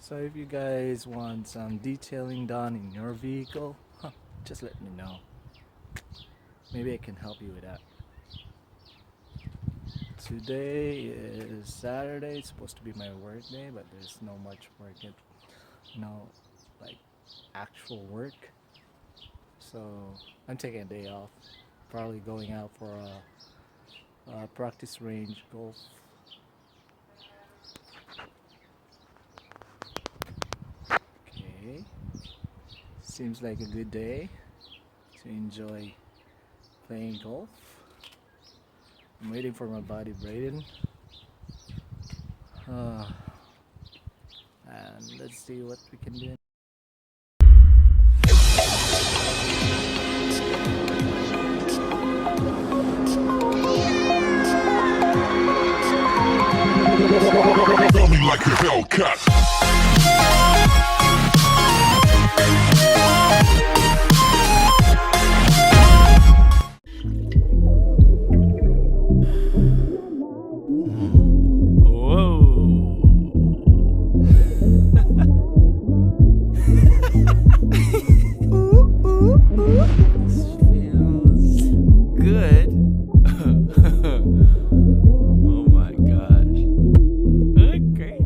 So if you guys want some detailing done in your vehicle, just let me know. Maybe I can help you with that. Today is Saturday. It's supposed to be my work day, but there's no much work yet. No, like actual work. So I'm taking a day off. Probably going out for a practice range golf. Okay. Seems like a good day to enjoy playing golf. I'm waiting for my buddy Braden. Uh, and let's see what we can do. Feel me like a Hellcat. This feels good. Oh my gosh. Crazy.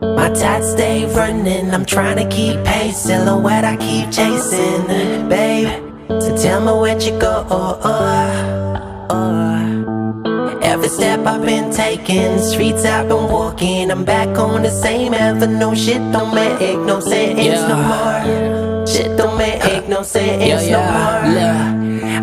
My tats stay running, I'm trying to keep pace. Silhouette I keep chasing, babe. So tell me where'd you go? Every step I've been taking, streets I've been walking, I'm back on the same avenue. Shit don't make no sense no more. Shit don't make no sense no more.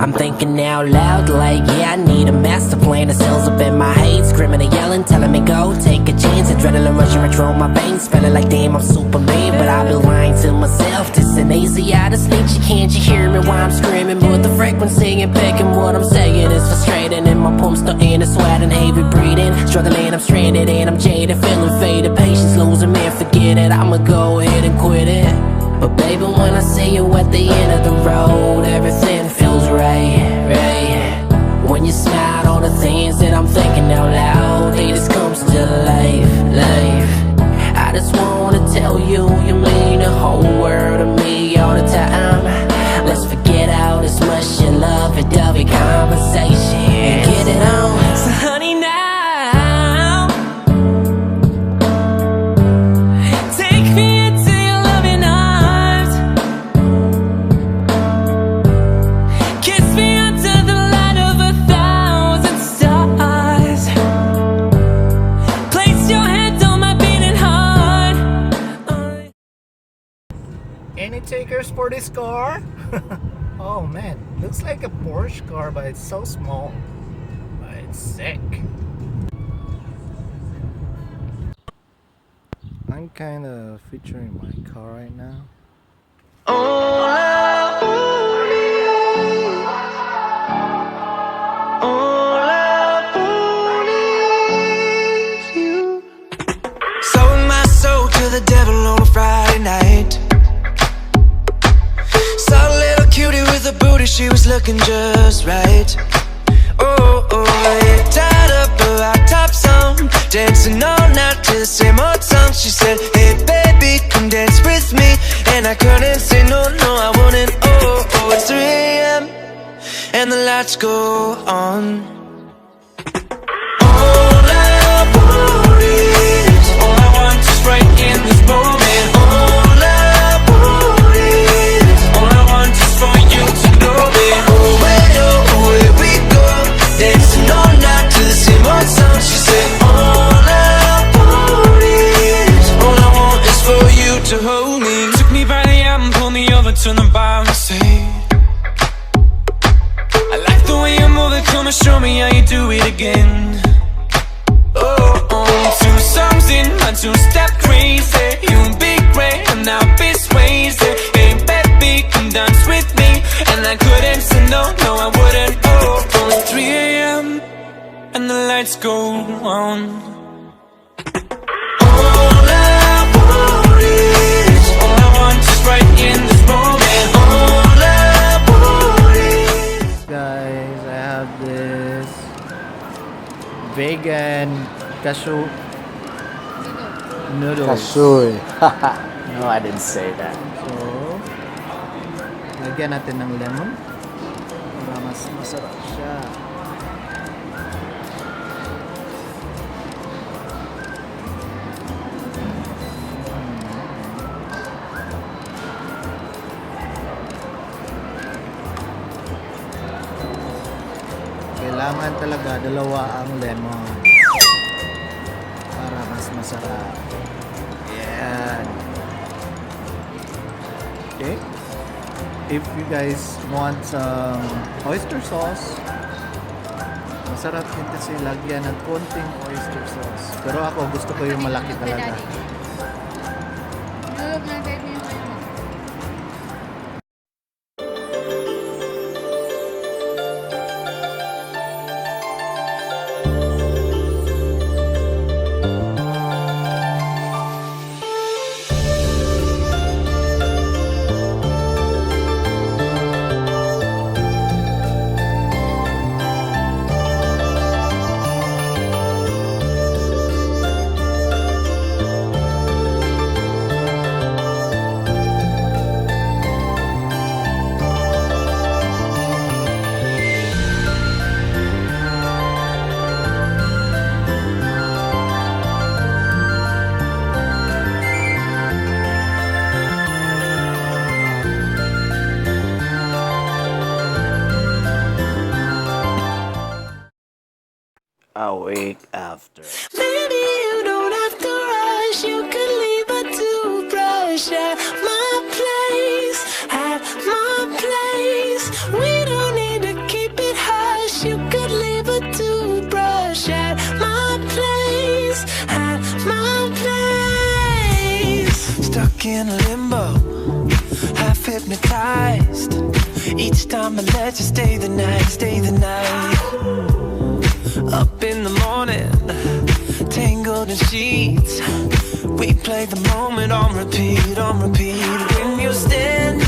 I'm thinking out loud like, yeah, I need a master plan. The cells up in my head, screaming and yelling, telling me go, take a chance. Adrenaline rushing right through my veins, feeling like damn I'm Superman. But I've been lying to myself, this an easy out of nature. Can't you hear me while I'm screaming? But the frequency and picking what I'm saying is frustrating. And my palms starting to sweat and heavy breathing. Struggling, I'm stranded and I'm jaded, feeling faded. Patience losing me, forget it, I'ma go ahead and quit it. But baby, when I see you at the end of the road, everything feels right, right. When you smile, all the things that I'm thinking out loud, they just comes to life, life. I just wanna tell you, you mean the whole world to me all the time. Let's forget all this mushy love and dovey conversation and get it on. So honey, now take me into your loving arms. Kiss me under the light of 1,000 stars. Place your hand on my beating heart. Any takers for this car? Oh man, looks like a Porsche car, but it's so small. But it's sick. I'm kind of featuring my car right now. Sold my soul to the devil on a Friday night. Saw a little cutie with a booty, she was looking just right. Oh, oh, yeah. Tied up her high tops on, dancing all night to the same old song. She said, hey baby, come dance with me. And I couldn't say no, no, I wouldn't. Oh, oh, it's 3 a.m. and the lights go on. All I want is, all I want is right in this moment. All I want is, all I want is for you to know it. Oh, where we go, dancing all night to the same old song. She said, all I want is for you to hold me. Took me by the arm, pulled me over to the bar and said, I like the way you move it, come and show me how you do it again. Oh, oh, 2 songs in, my 2-step crazy. You be great, and I'll be crazy. Hey baby, come dance with me. And I couldn't say no, no I wouldn't. Oh, oh, it's 3 a.m. and the lights go on. All I want is, all I want is right in this moment. All I want is. Guys, I have this vegan cashew Noodles. Kashoy. No, I didn't say that. So, lagyan natin ng lemon para mas masarap siya. Kailangan talaga dalawa ang lemon para mas masarap. Yan. Okay. If you guys want some oyster sauce, masarap din kasi lagyan ng konting oyster sauce. Pero ako gusto ko yung malaki talaga. A week after. Maybe you don't have to rush. You could leave a toothbrush at my place. At my place. We don't need to keep it hush. You could leave a toothbrush at my place. At my place. Stuck in limbo, half hypnotized. Each time I let you stay the night, stay the night. Up in the morning, tangled in sheets. We play the moment on repeat, on repeat. When you stand